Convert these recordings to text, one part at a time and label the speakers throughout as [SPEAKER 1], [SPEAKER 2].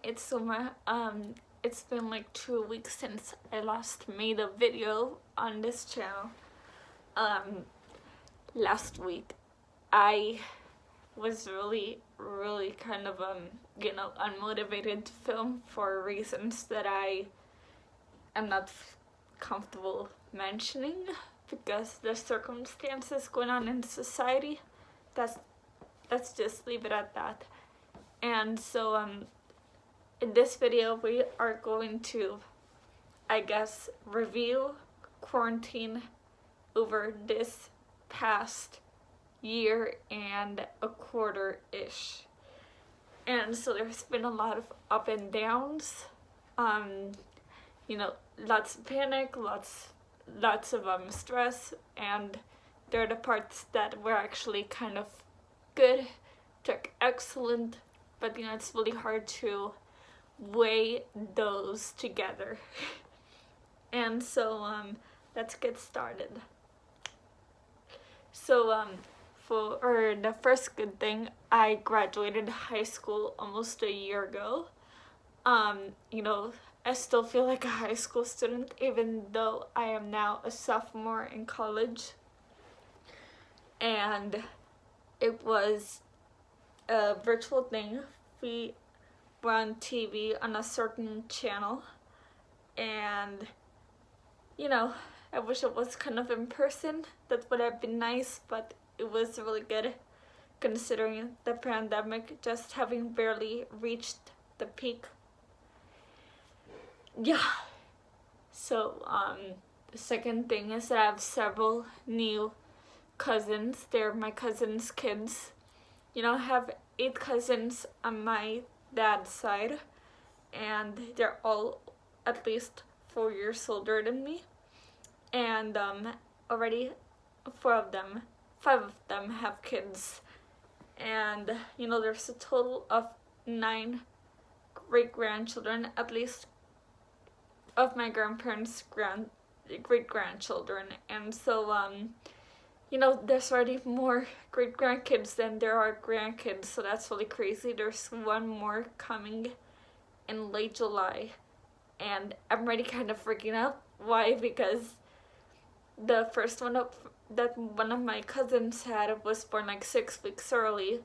[SPEAKER 1] everyone. It's been like 2 weeks since I last made a video on this channel. Last week I was really kind of unmotivated to film for reasons that I am not comfortable mentioning because the circumstances going on in society. Let's just leave it at that. And so in this video we are going to, I guess, review quarantine over this past year and a quarter-ish. And so there's been a lot of up and downs, lots of panic, lots of stress, and there are the parts that were actually kind of good, took excellent, but it's really hard to weigh those together. And so let's get started. So for the first good thing, I graduated high school almost a year ago. I still feel like a high school student even though I am now a sophomore in college. And it was a virtual thing. We were on TV on a certain channel, and I wish it was kind of in person. That would have been nice, but it was really good considering the pandemic just having barely reached the peak. Yeah. So the second thing is that I have several new cousins. They're my cousins' kids. I have 8 cousins on my dad's side, and they're all at least 4 years older than me. And already 5 of them have kids. And there's a total of 9 great-grandchildren, at least of my grandparents' great-grandchildren. And so there's already more great-grandkids than there are grandkids, so that's really crazy. There's one more coming in late July, and I'm already kind of freaking out. Why? Because the first one that one of my cousins had was born like 6 weeks early,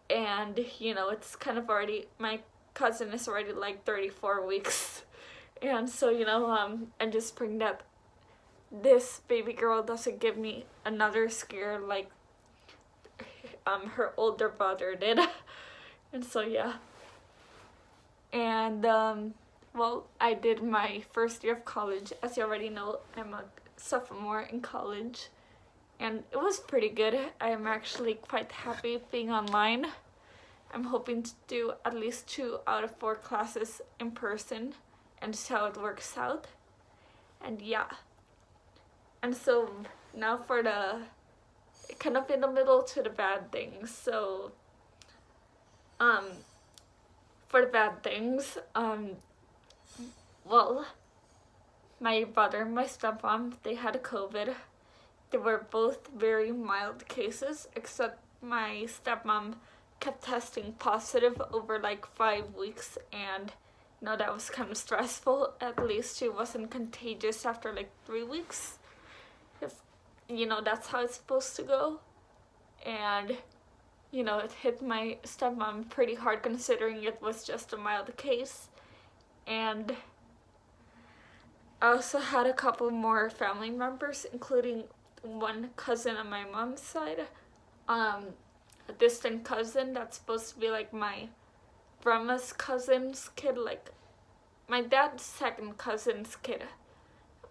[SPEAKER 1] and it's kind of already, my cousin is already like 34 weeks, and so I'm just praying that this baby girl doesn't give me another scare like her older brother did. And so yeah. And I did my first year of college. As you already know, I'm a sophomore in college, and it was pretty good. I am actually quite happy being online. I'm hoping to do at least 2 out of 4 classes in person and see how it works out. And yeah. And so now for the kind of in the middle to the bad things. So for the bad things, my brother and my stepmom, they had COVID. They were both very mild cases, except my stepmom kept testing positive over like 5 weeks, and that was kind of stressful. At least she wasn't contagious after like 3 weeks. That's how it's supposed to go. And it hit my stepmom pretty hard considering it was just a mild case. And I also had a couple more family members, including one cousin on my mom's side, a distant cousin that's supposed to be like my grandma's cousin's kid, like my dad's second cousin's kid.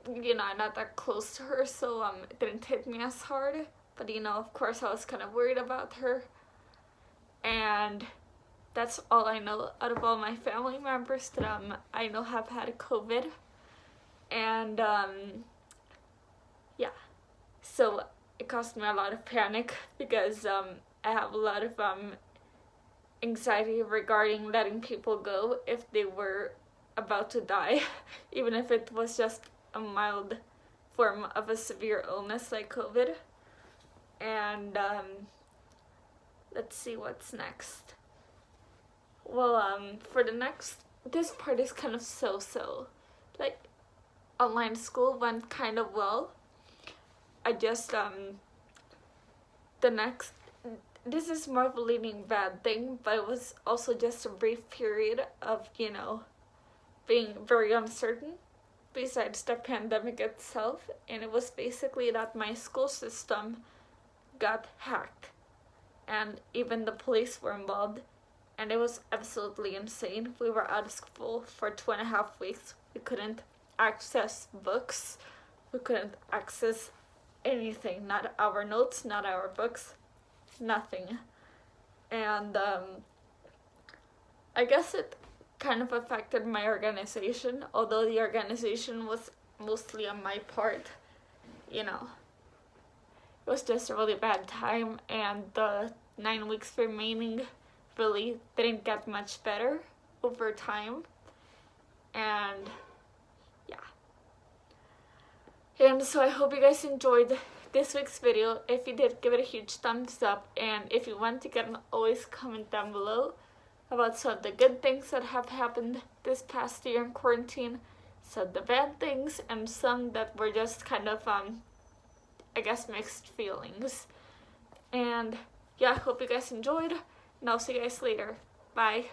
[SPEAKER 1] I'm not that close to her, so it didn't hit me as hard. But of course I was kind of worried about her. And that's all I know out of all my family members that I know have had COVID. And yeah, so it caused me a lot of panic because I have a lot of anxiety regarding letting people go if they were about to die, even if it was just a mild form of a severe illness like COVID. And let's see what's next. For the next, this part is kind of so. Like, online school went kind of well. I just, this is more of a leading bad thing, but it was also just a brief period of, being very uncertain besides the pandemic itself. And it was basically that my school system got hacked. And even the police were involved. And it was absolutely insane. We were out of school for 2.5 weeks. We couldn't access books. We couldn't access anything. Not our notes, not our books, nothing. And I guess it kind of affected my organization, although the organization was mostly on my part. It was just a really bad time, and the 9 weeks remaining really didn't get much better over time. And and so I hope you guys enjoyed this week's video. If you did, give it a huge thumbs up, and if you want, you can always comment down below about some of the good things that have happened this past year in quarantine, some of the bad things, and some that were just kind of mixed feelings. And I hope you guys enjoyed, and I'll see you guys later. Bye.